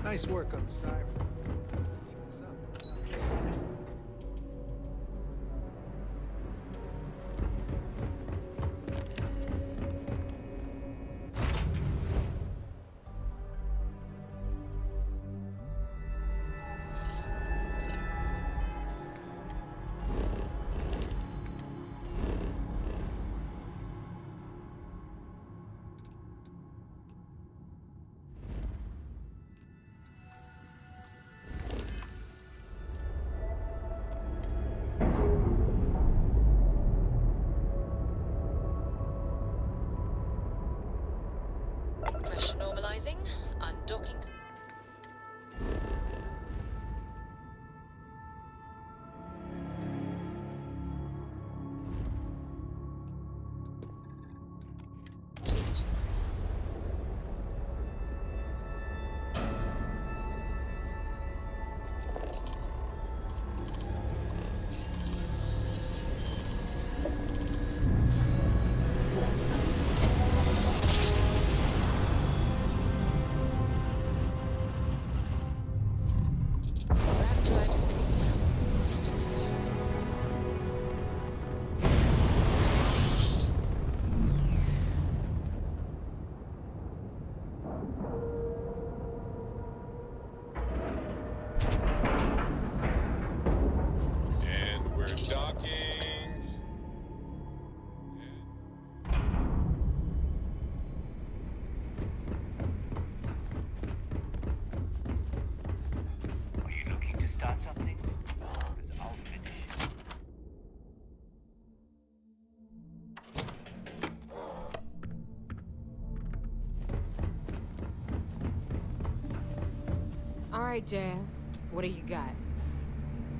Nice work on the siren. Keep this up. Pressure normalizing, undocking. Complete. Ram drive spinning now. Systems green. And we're docking. Are you looking to start something? Because I'll finish. All right, Jazz. What do you got?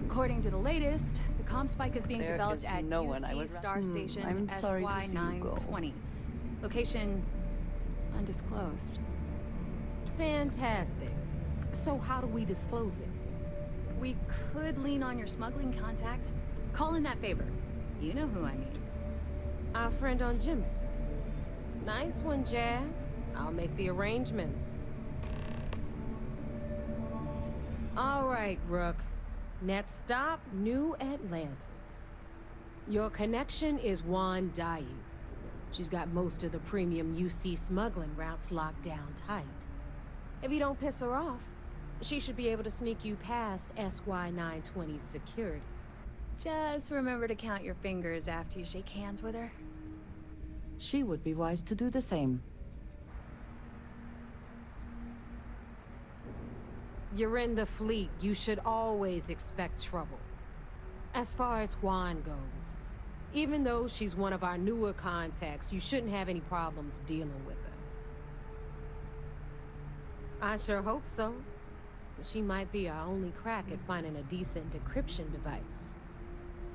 According to the latest, the comm spike is being There developed is at no one I UC would Star Station I'm sorry to see you go. SY920. Location undisclosed. Fantastic. So how do we disclose it? We could lean on your smuggling contact. Call in that favor. You know who I mean. Our friend on Jimson. Nice one, Jazz. I'll make the arrangements. All right, Rook. Next stop, New Atlantis. Your connection is Juan Dayu. She's got most of the premium UC smuggling routes locked down tight. If you don't piss her off, she should be able to sneak you past SY920's security. Just remember to count your fingers after you shake hands with her. She would be wise to do the same. You're in the fleet. You should always expect trouble. As far as Juan goes, even though she's one of our newer contacts, you shouldn't have any problems dealing with her. I sure hope so. She might be our only crack at finding a decent decryption device.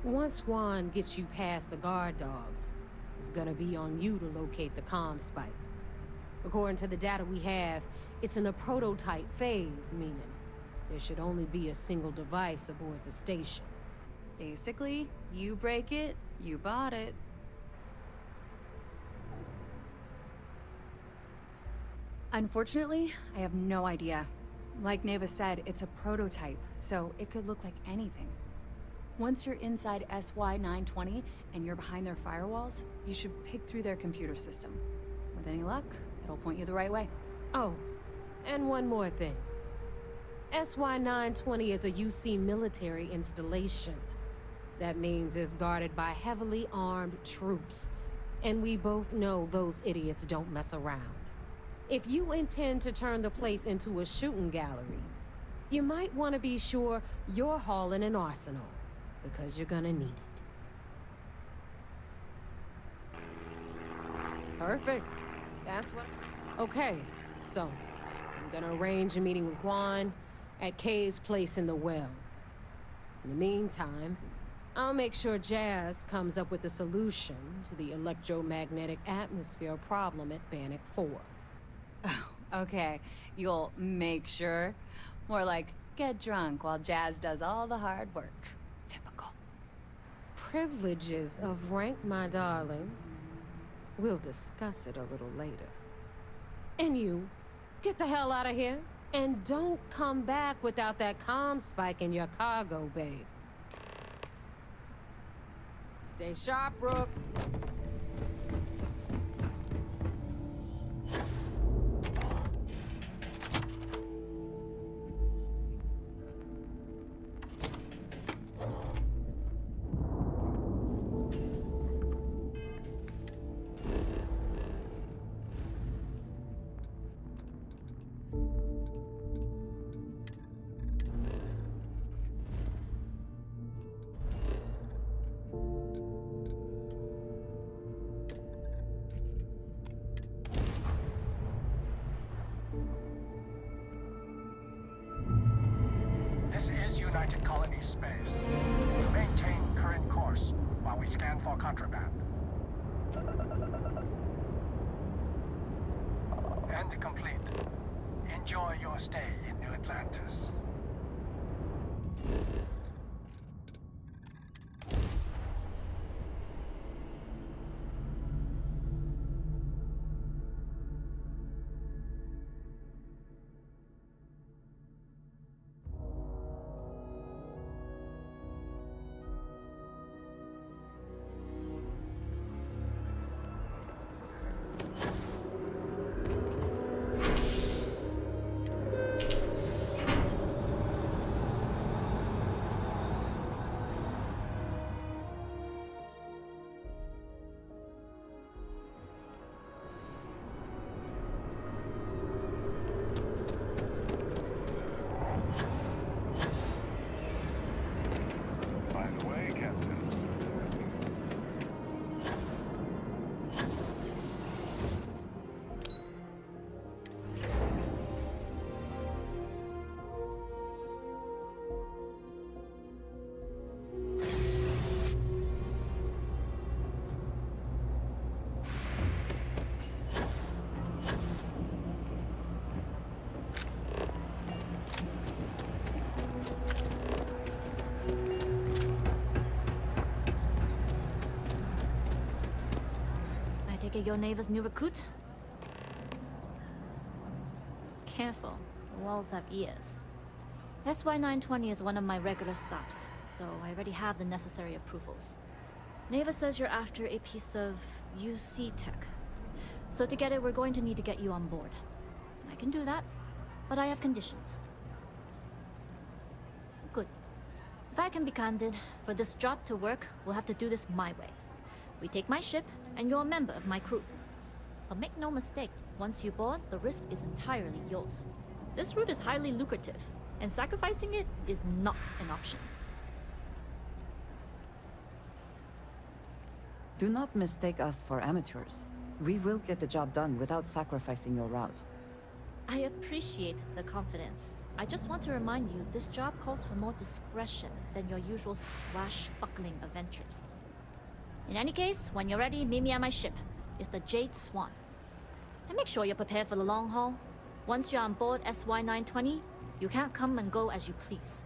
Once Juan gets you past the guard dogs, it's gonna be on you to locate the comm spike. According to the data we have, it's in the prototype phase, meaning there should only be a single device aboard the station. Basically, you break it, you bought it. Unfortunately, I have no idea. Like Neva said, it's a prototype, so it could look like anything. Once you're inside SY920 and you're behind their firewalls, you should pick through their computer system. With any luck, it'll point you the right way. Oh, and one more thing. SY920 is a UC military installation. That means it's guarded by heavily armed troops. And we both know those idiots don't mess around. If you intend to turn the place into a shooting gallery, you might want to be sure you're hauling an arsenal, because you're gonna need it. Perfect. That's what... Okay, so I'm gonna arrange a meeting with Juan at Kay's place in the well. In the meantime, I'll make sure Jazz comes up with a solution to the electromagnetic atmosphere problem at Bannock 4. Oh, okay. You'll make sure. More like, get drunk while Jazz does all the hard work. Typical. Privileges of rank, my darling. We'll discuss it a little later. And you, get the hell out of here. And don't come back without that comm spike in your cargo bay. Stay sharp, Rook. This is United Colony Space. Maintain current course while we scan for contraband. End complete. Enjoy your stay in New Atlantis. By the way, Captain. I take it your neighbor's new recruit? Careful, the walls have ears. SY-920 is one of my regular stops, so I already have the necessary approvals. Neva says you're after a piece of UC tech. So to get it, we're going to need to get you on board. I can do that, but I have conditions. Good. If I can be candid, for this job to work, we'll have to do this my way. We take my ship, and you're a member of my crew. But make no mistake, once you board, the risk is entirely yours. This route is highly lucrative, and sacrificing it is not an option. Do not mistake us for amateurs. We will get the job done without sacrificing your route. I appreciate the confidence. I just want to remind you, this job calls for more discretion than your usual swashbuckling adventures. In any case, when you're ready, meet me at my ship. It's the Jade Swan. And make sure you're prepared for the long haul. Once you're on board SY-920, you can't come and go as you please.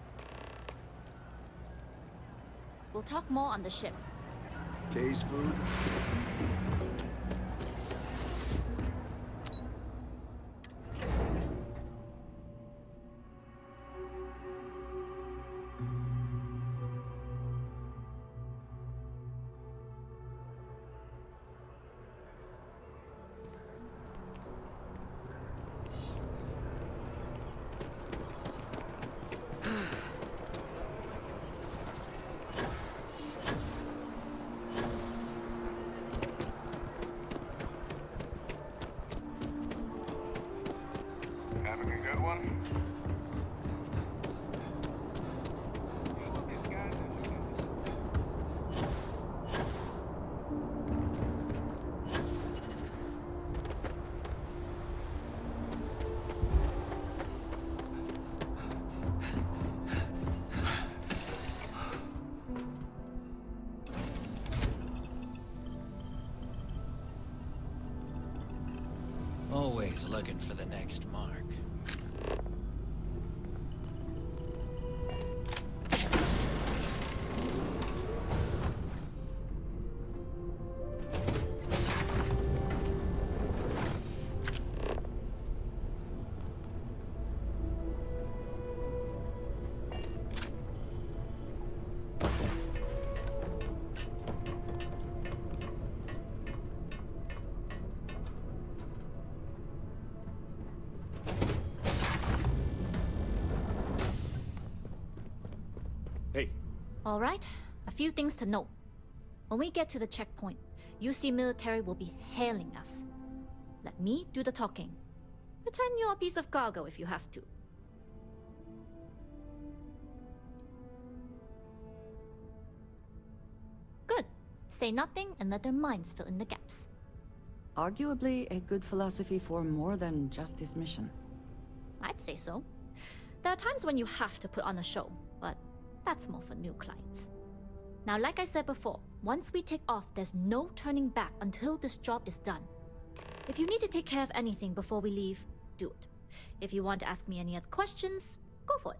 We'll talk more on the ship. Case food? Having a good one? Always looking for the next mark. Alright, a few things to note. When we get to the checkpoint, UC military will be hailing us. Let me do the talking. Pretend you're a piece of cargo if you have to. Good. Say nothing and let their minds fill in the gaps. Arguably a good philosophy for more than just this mission. I'd say so. There are times when you have to put on a show, but that's more for new clients. Now, like I said before, once we take off, there's no turning back until this job is done. If you need to take care of anything before we leave, do it. If you want to ask me any other questions, go for it.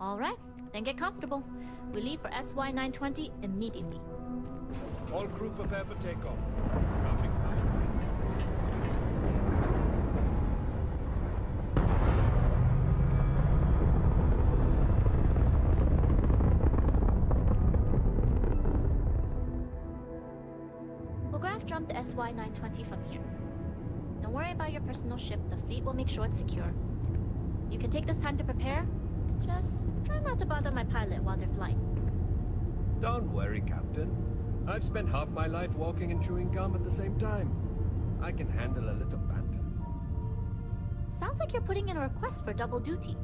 Alright, then get comfortable. We leave for SY-920 immediately. All crew prepare for takeoff. Mounting We'll graph jump the SY-920 from here. Don't worry about your personal ship, the fleet will make sure it's secure. You can take this time to prepare. Just try not to bother my pilot while they're flying. Don't worry, Captain. I've spent half my life walking and chewing gum at the same time. I can handle a little banter. Sounds like you're putting in a request for double duty.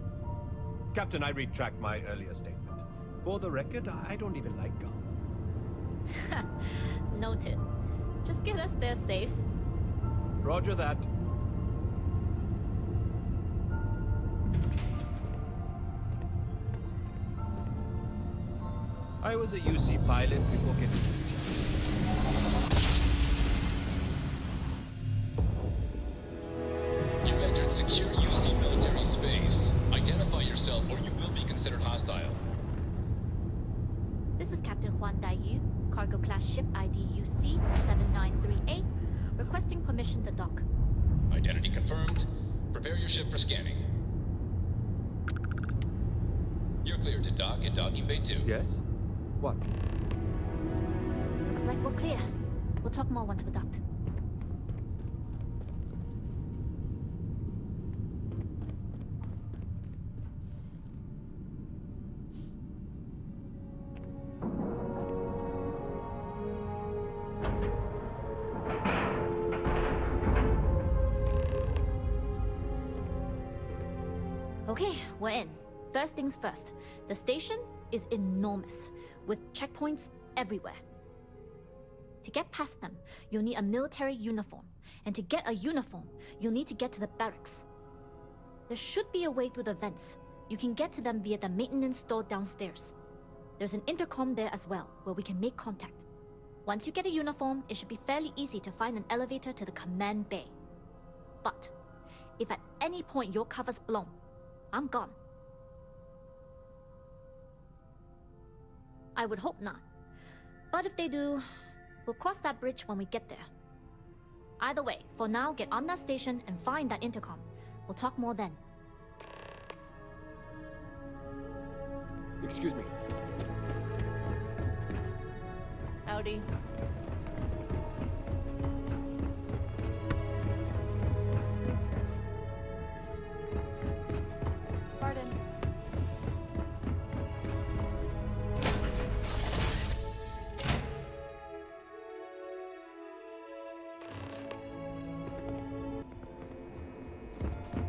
Captain, I retract my earlier statement. For the record, I don't even like gum. Noted. Just get us there safe. Roger that. I was a UC pilot before getting this job. You entered secure UC military space. Identify yourself or you will be considered hostile. This is Captain Huan Daiyu, cargo class ship ID UC-7938, requesting permission to dock. Identity confirmed. Prepare your ship for scanning. You're cleared to dock at docking bay 2. Yes? What? Looks like we're clear. We'll talk more once we're docked. Okay, we're in. First things first. The station is enormous, with checkpoints everywhere. To get past them, you'll need a military uniform. And to get a uniform, you'll need to get to the barracks. There should be a way through the vents. You can get to them via the maintenance store downstairs. There's an intercom there as well, where we can make contact. Once you get a uniform, it should be fairly easy to find an elevator to the command bay. But, if at any point your cover's blown, I'm gone. I would hope not. But if they do, we'll cross that bridge when we get there. Either way, for now, get on that station and find that intercom. We'll talk more then. Excuse me. Howdy. Pardon.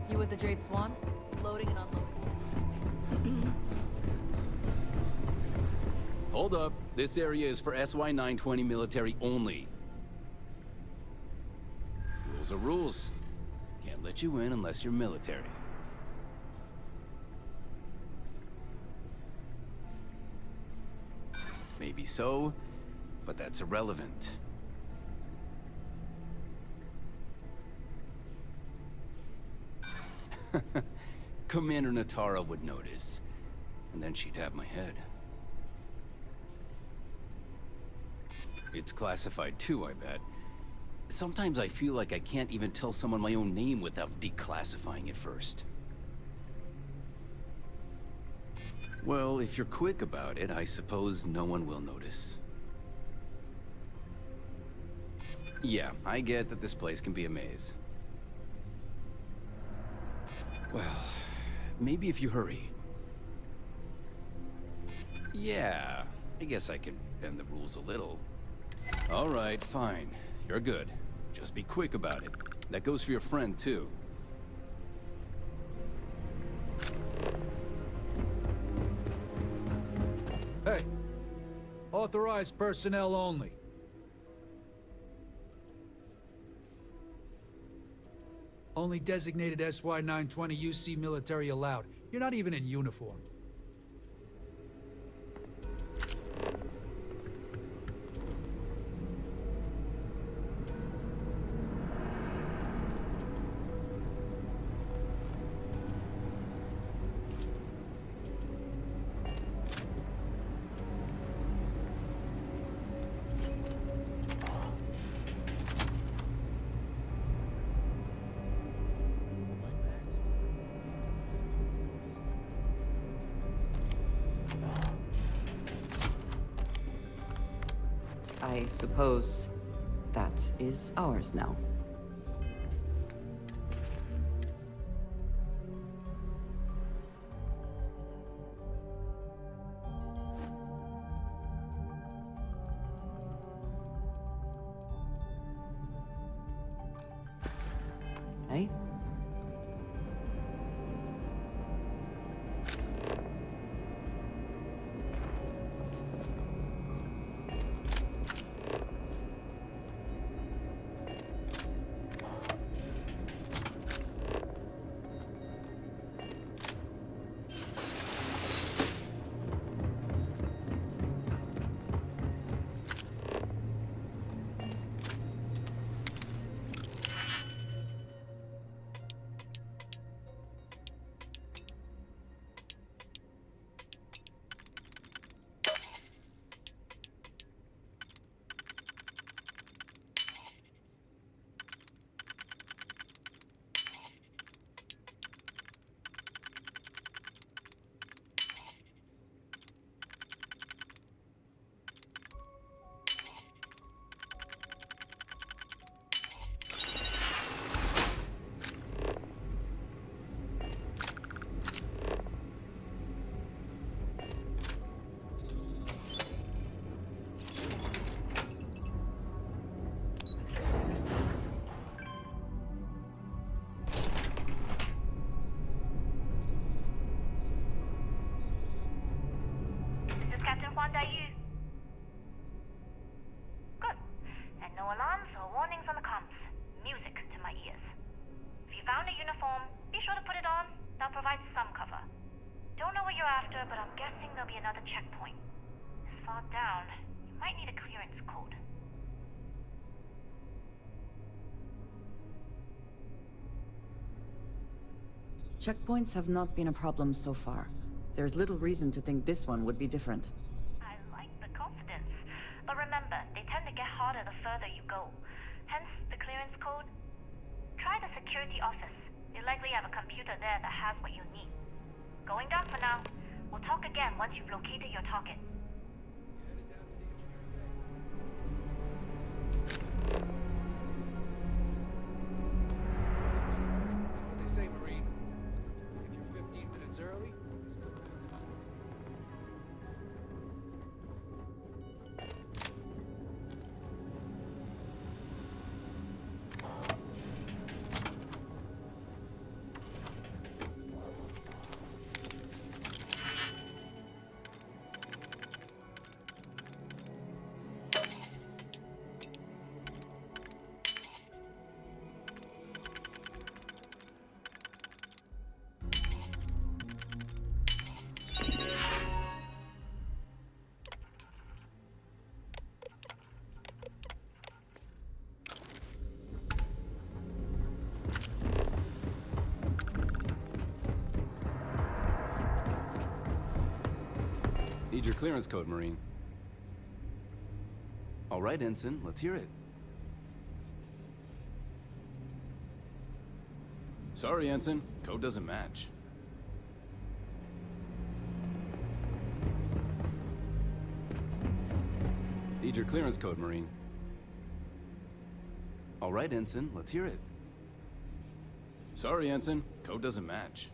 You with the Jade Swan? Loading and unloading. Hold up. This area is for SY-920 military only. Rules are rules. Can't let you in unless you're military. Maybe so, but that's irrelevant. Commander Natara would notice, and then she'd have my head. It's classified too, I bet. Sometimes I feel like I can't even tell someone my own name without declassifying it first. Well, if you're quick about it, I suppose no one will notice. Yeah, I get that this place can be a maze. Well, maybe if you hurry. Yeah, I guess I could bend the rules a little. All right, fine. You're good. Just be quick about it. That goes for your friend, too. Hey! Authorized personnel only. Only designated SY-920 UC military allowed. You're not even in uniform. I suppose that is ours now. Hey? Good. And no alarms or warnings on the comms. Music to my ears. If you found a uniform, be sure to put it on. That'll provide some cover. Don't know what you're after, but I'm guessing there'll be another checkpoint. This far down, you might need a clearance code. Checkpoints have not been a problem so far. There's little reason to think this one would be different. I like the confidence. But remember, they tend to get harder the further you go. Hence, the clearance code. Try the security office. They likely have a computer there that has what you need. Going down for now. We'll talk again once you've located your target. What they say, Marine? If you're 15 minutes early, Need your clearance code, Marine. All right, Ensign, let's hear it. Sorry, Ensign. Code doesn't match. Need your clearance code, Marine. All right, Ensign, let's hear it. Sorry, Ensign. Code doesn't match.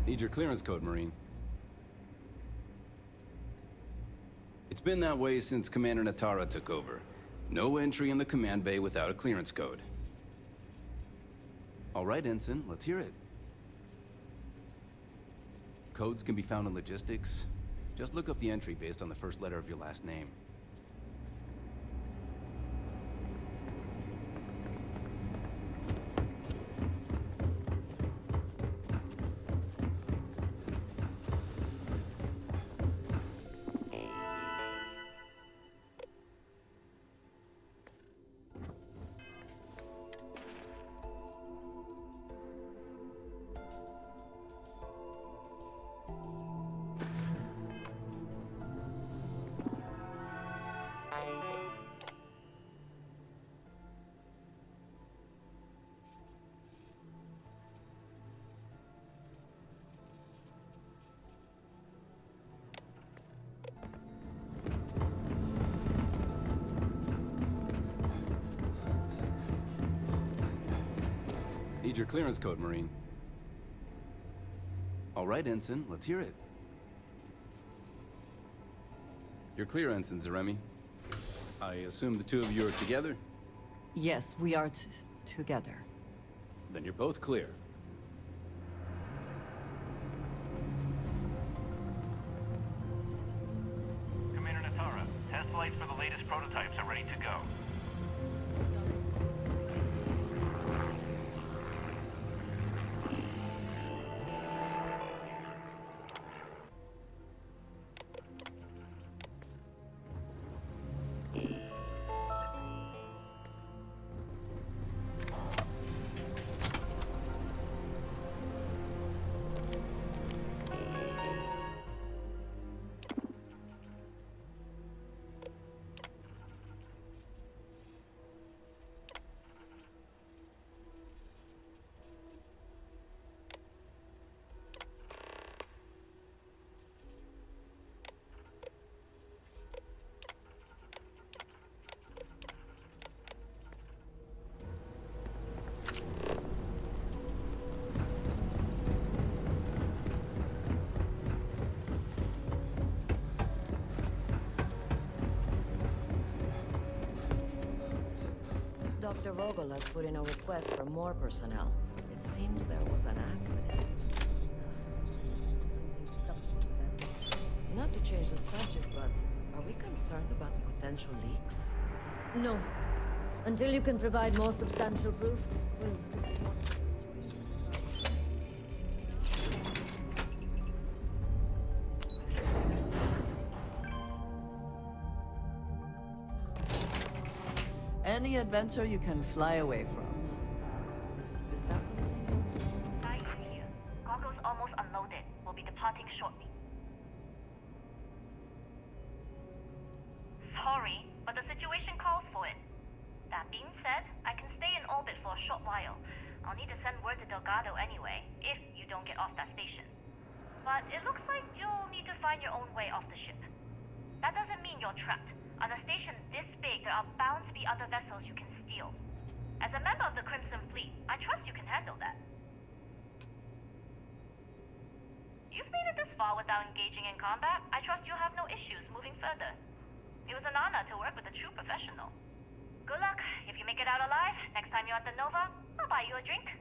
Need your clearance code, Marine. It's been that way since Commander Natara took over. No entry in the command bay without a clearance code. All right, Ensign, let's hear it. Codes can be found in logistics. Just look up the entry based on the first letter of your last name. Need your clearance code, Marine. All right, Ensign, let's hear it. You're clear, Ensign Zaremi. I assume the two of you are together? Yes, we are together. Then you're both clear. Commander Natara, test flights for the latest prototypes are ready to go. Dr. Vogel has put in a request for more personnel. It seems there was an accident. Not to change the subject, but are we concerned about potential leaks? No. Until you can provide more substantial proof, we'll simply monitor the situation. Any adventure you can fly away from. Is that what the saying goes? Guy here. Cargo's almost unloaded. We'll be departing shortly. Sorry, but the situation calls for it. That being said, I can stay in orbit for a short while. I'll need to send word to Delgado anyway, if you don't get off that station. But it looks like you'll need to find your own way off the ship. That doesn't mean you're trapped. On a station this big, there are bound to be other vessels you can steal. As a member of the Crimson Fleet, I trust you can handle that. You've made it this far without engaging in combat. I trust you'll have no issues moving further. It was an honor to work with a true professional. Good luck. If you make it out alive, next time you're at the Nova, I'll buy you a drink.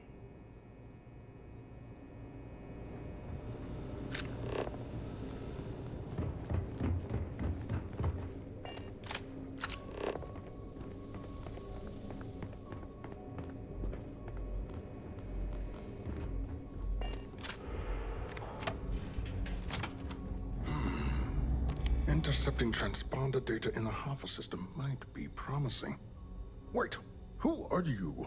Intercepting transponder data in the Alpha system might be promising. Wait, who are you?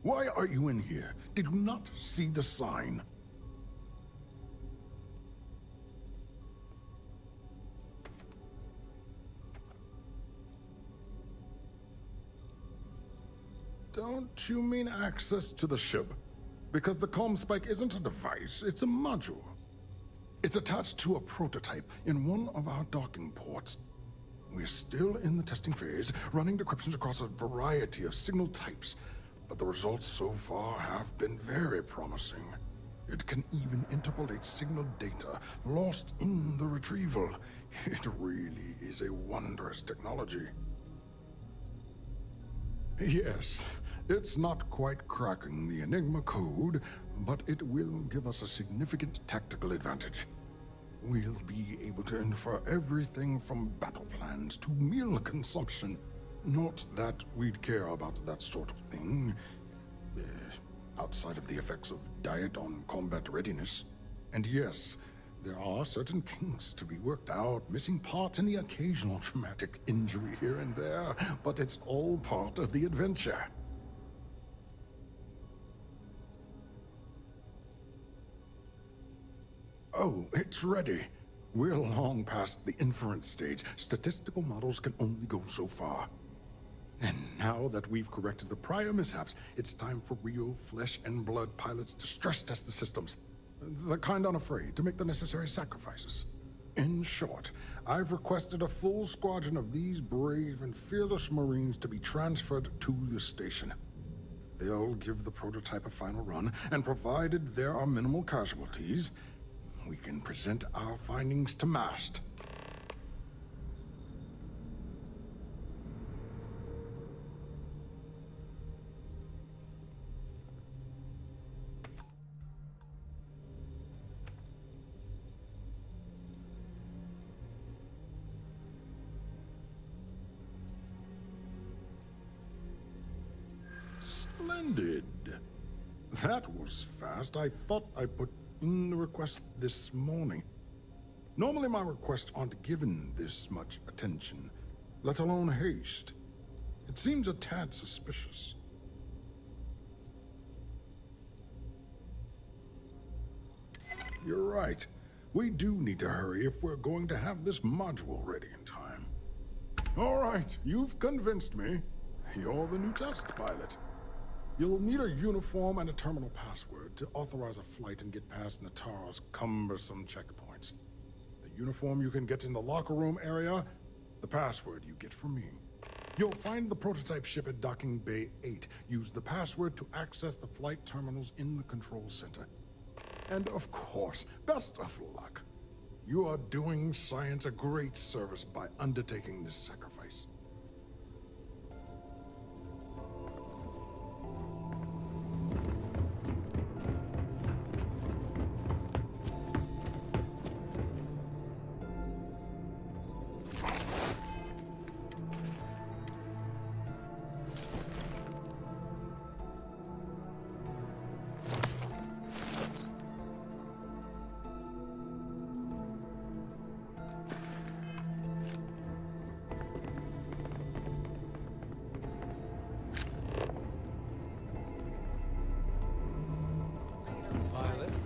Why are you in here? Did you not see the sign? Don't you mean access to the ship? Because the comm spike isn't a device, it's a module. It's attached to a prototype in one of our docking ports. We're still in the testing phase, running decryptions across a variety of signal types, but the results so far have been very promising. It can even interpolate signal data lost in the retrieval. It really is a wondrous technology. Yes, it's not quite cracking the Enigma code, but it will give us a significant tactical advantage. We'll be able to infer everything from battle plans to meal consumption. Not that we'd care about that sort of thing, outside of the effects of diet on combat readiness. And yes, there are certain kinks to be worked out, missing parts and the occasional traumatic injury here and there, but it's all part of the adventure. Oh, it's ready. We're long past the inference stage. Statistical models can only go so far. And now that we've corrected the prior mishaps, it's time for real flesh and blood pilots to stress test the systems. The kind unafraid to make the necessary sacrifices. In short, I've requested a full squadron of these brave and fearless Marines to be transferred to the station. They'll give the prototype a final run, and provided there are minimal casualties, we can present our findings to MAST. Splendid. That was fast. I thought I put in the request this morning. Normally my requests aren't given this much attention, let alone haste. It seems a tad suspicious. You're right. We do need to hurry if we're going to have this module ready in time. All right, you've convinced me. You're the new test pilot. You'll need a uniform and a terminal password to authorize a flight and get past Natara's cumbersome checkpoints. The uniform you can get in the locker room area, the password you get from me. You'll find the prototype ship at Docking Bay 8. Use the password to access the flight terminals in the control center. And of course, best of luck. You are doing science a great service by undertaking this sacrifice.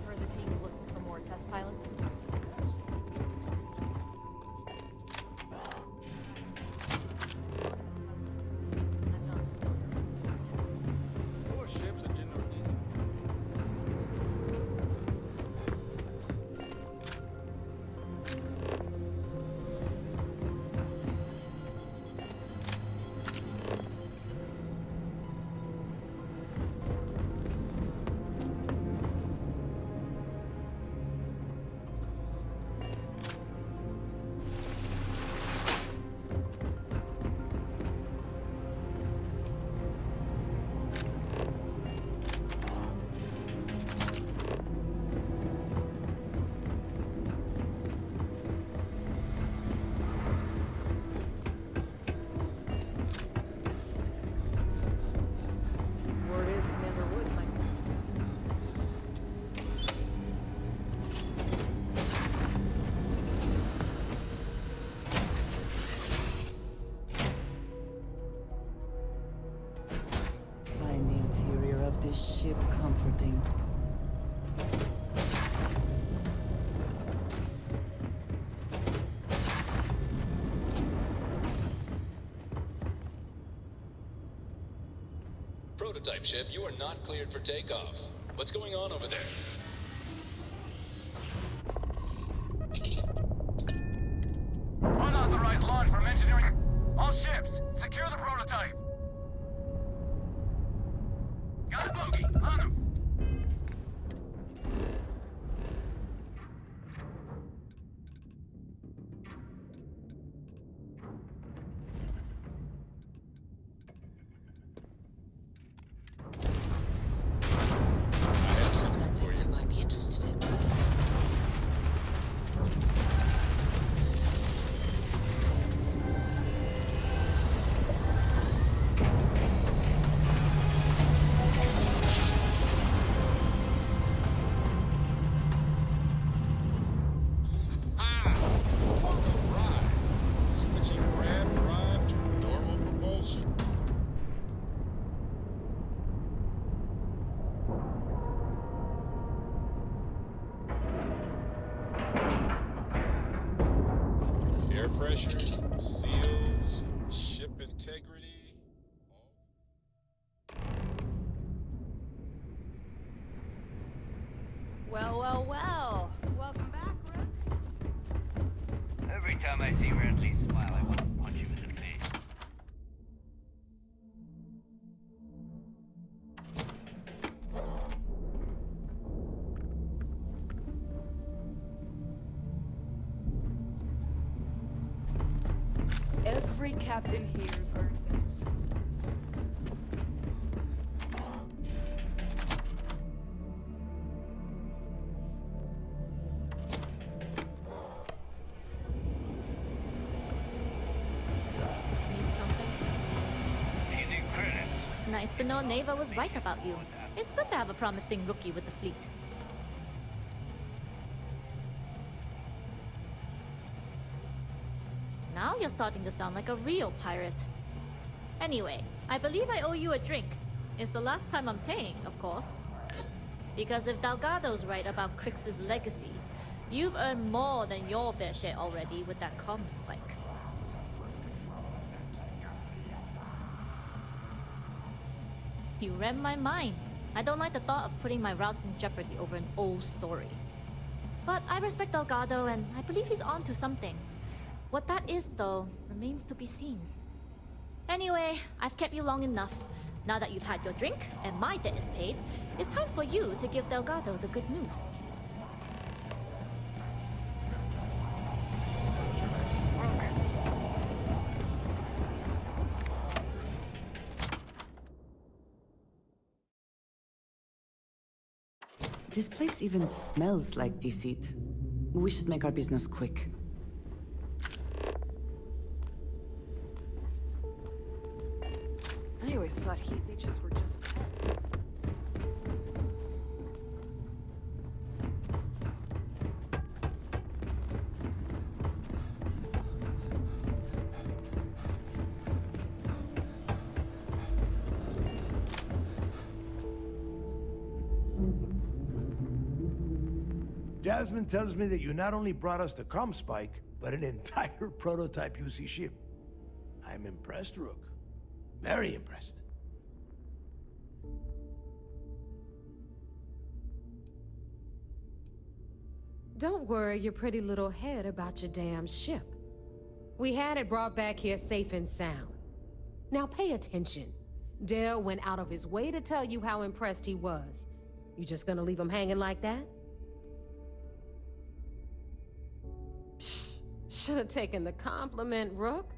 For the teams looking for more test pilots. More ships are generally Word is Commander Woods might. Find the interior of this ship comforting. Prototype ship, you are not cleared for takeoff. What's going on over there? Unauthorized launch from engineering. All ships, secure the prototype. Got a bogey. On him. I have something for you. You might be interested in. What a ride! Switching grab drive to normal propulsion. Air pressure, seals, ship integrity. Well, well, well. Welcome back, Rook. Every time I see Renly smile, I want to punch him in the face. Every captain here's earned their stripes. Need something? Feeling credits. Nice to know Neva was right about you. It's good to have a promising rookie with the fleet. Now you're starting to sound like a real pirate. Anyway, I believe I owe you a drink. It's the last time I'm paying, of course. Because if Delgado's right about Crix's legacy, you've earned more than your fair share already with that comm spike. You read my mind. I don't like the thought of putting my routes in jeopardy over an old story. But I respect Delgado and I believe he's on to something. What that is, though, remains to be seen. Anyway, I've kept you long enough. Now that you've had your drink and my debt is paid, it's time for you to give Delgado the good news. This place even smells like deceit. We should make our business quick. I always thought heat leeches were just pests. Jasmine tells me that you not only brought us the comm spike, but an entire prototype UC ship. I'm impressed, Rook. Very impressed. Don't worry your pretty little head about your damn ship. We had it brought back here safe and sound. Now pay attention. Dale went out of his way to tell you how impressed he was. You just gonna leave him hanging like that? Should have taken the compliment, Rook.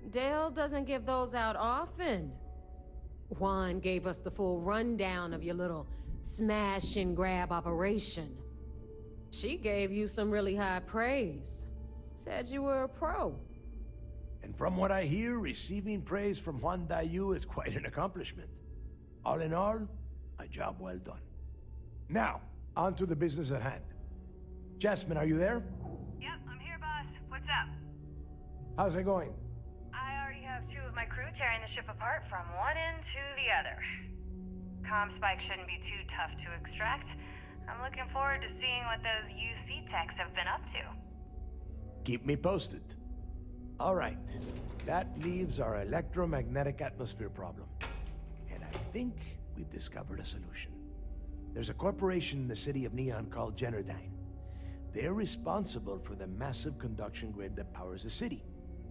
Dale doesn't give those out often. Juan gave us the full rundown of your little smash and grab operation. She gave you some really high praise. Said you were a pro. And from what I hear, receiving praise from Juan Dayu is quite an accomplishment. All in all, a job well done. Now, on to the business at hand. Jasmine, are you there? Yep, I'm here, boss. What's up? How's it going? I already have 2 of my crew tearing the ship apart from one end to the other. Comm spike shouldn't be too tough to extract. I'm looking forward to seeing what those UC techs have been up to. Keep me posted. All right, that leaves our electromagnetic atmosphere problem. And I think we've discovered a solution. There's a corporation in the city of Neon called Generdyne. They're responsible for the massive conduction grid that powers the city.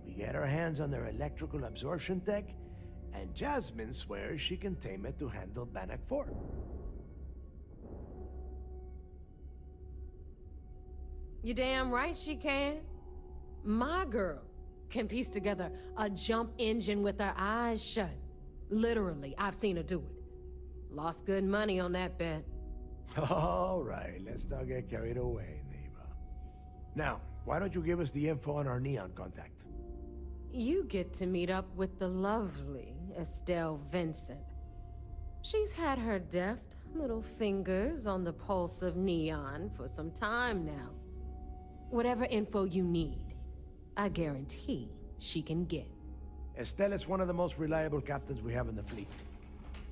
We get our hands on their electrical absorption tech, and Jasmine swears she can tame it to handle Bannock 4. You damn right she can. My girl can piece together a jump engine with her eyes shut. Literally, I've seen her do it. Lost good money on that bet. All right, let's not get carried away, neighbor. Now, why don't you give us the info on our Neon contact? You get to meet up with the lovely Estelle Vincent. She's had her deft little fingers on the pulse of Neon for some time now. Whatever info you need, I guarantee she can get. Estelle is one of the most reliable captains we have in the fleet.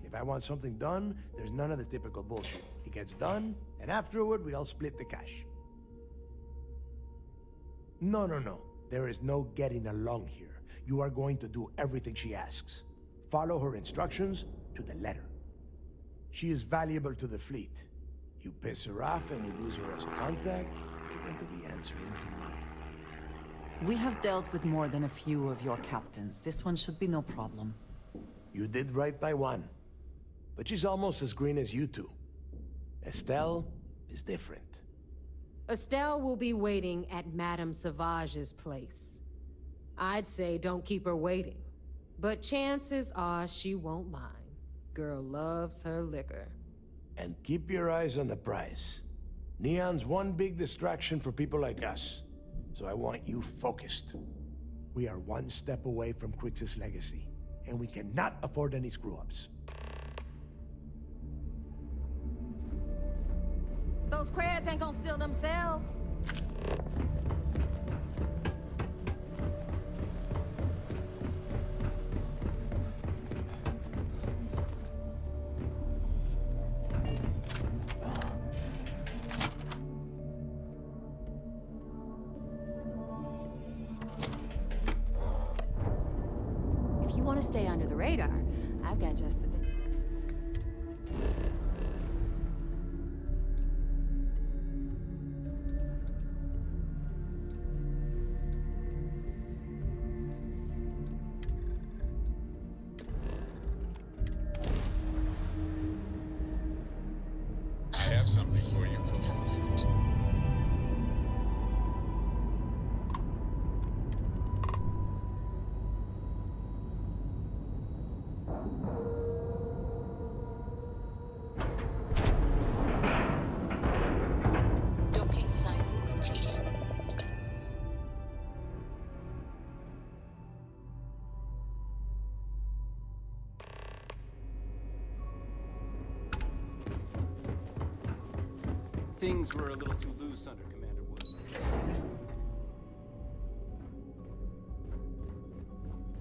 If I want something done, there's none of the typical bullshit. It gets done, and afterward, we all split the cash. No. There is no getting along here. You are going to do everything she asks. Follow her instructions to the letter. She is valuable to the fleet. You piss her off and you lose her as a contact, you're going to be answering to me. We have dealt with more than a few of your captains. This one should be no problem. You did right by one. But she's almost as green as you two. Estelle is different. Estelle will be waiting at Madame Sauvage's place. I'd say don't keep her waiting, but chances are she won't mind. Girl loves her liquor. And keep your eyes on the prize. Neon's one big distraction for people like us, so I want you focused. We are one step away from Crix's legacy, and we cannot afford any screw-ups. Those crabs ain't gonna steal themselves. If you want to stay under the radar, I've got just the thing. I have something for you. Docking cycle complete. Things were a little too loose under Commander Woods.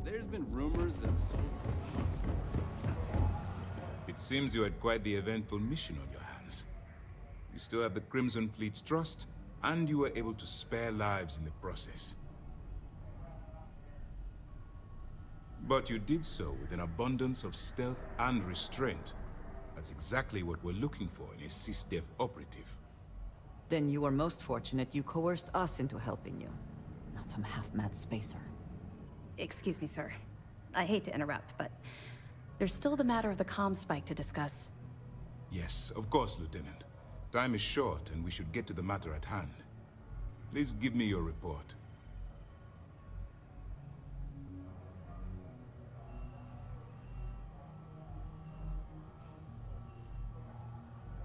There's been rumors and so. It seems you had quite the eventful mission on your hands. You still have the Crimson Fleet's trust, and you were able to spare lives in the process. But you did so with an abundance of stealth and restraint. That's exactly what we're looking for in a SysDef operative. Then you were most fortunate you coerced us into helping you. Not some half-mad spacer. Excuse me, sir. I hate to interrupt, but there's still the matter of the comm spike to discuss. Yes, of course, Lieutenant. Time is short, and we should get to the matter at hand. Please give me your report.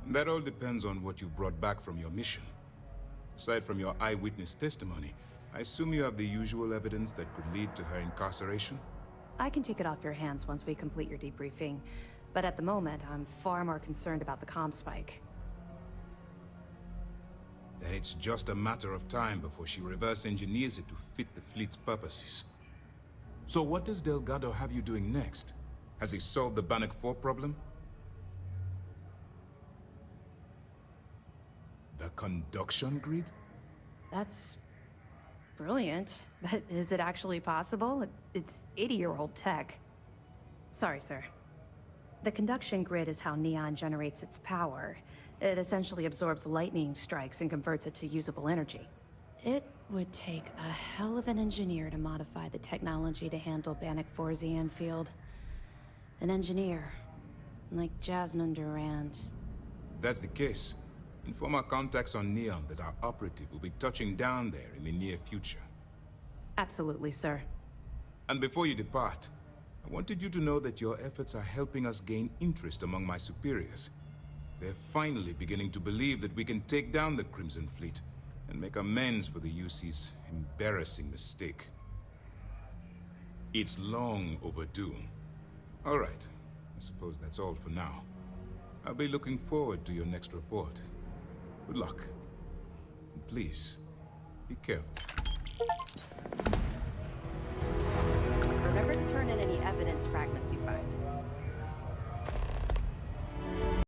That all depends on what you've brought back from your mission. Aside from your eyewitness testimony, I assume you have the usual evidence that could lead to her incarceration? I can take it off your hands once we complete your debriefing, but at the moment, I'm far more concerned about the comm spike. Then it's just a matter of time before she reverse engineers it to fit the fleet's purposes. So what does Delgado have you doing next? Has he solved the Bannock 4 problem? The conduction grid? That's brilliant, but is it actually possible? It's 80-year-old tech. Sorry, sir. The conduction grid is how Neon generates its power. It essentially absorbs lightning strikes and converts it to usable energy. It would take a hell of an engineer to modify the technology to handle Bannock 4's EM field. An engineer, like Jasmine Durand. If that's the case, inform our contacts on Neon that our operative will be touching down there in the near future. Absolutely, sir. And before you depart, I wanted you to know that your efforts are helping us gain interest among my superiors. They're finally beginning to believe that we can take down the Crimson Fleet and make amends for the UC's embarrassing mistake. It's long overdue. All right, I suppose that's all for now. I'll be looking forward to your next report. Good luck. And please, be careful.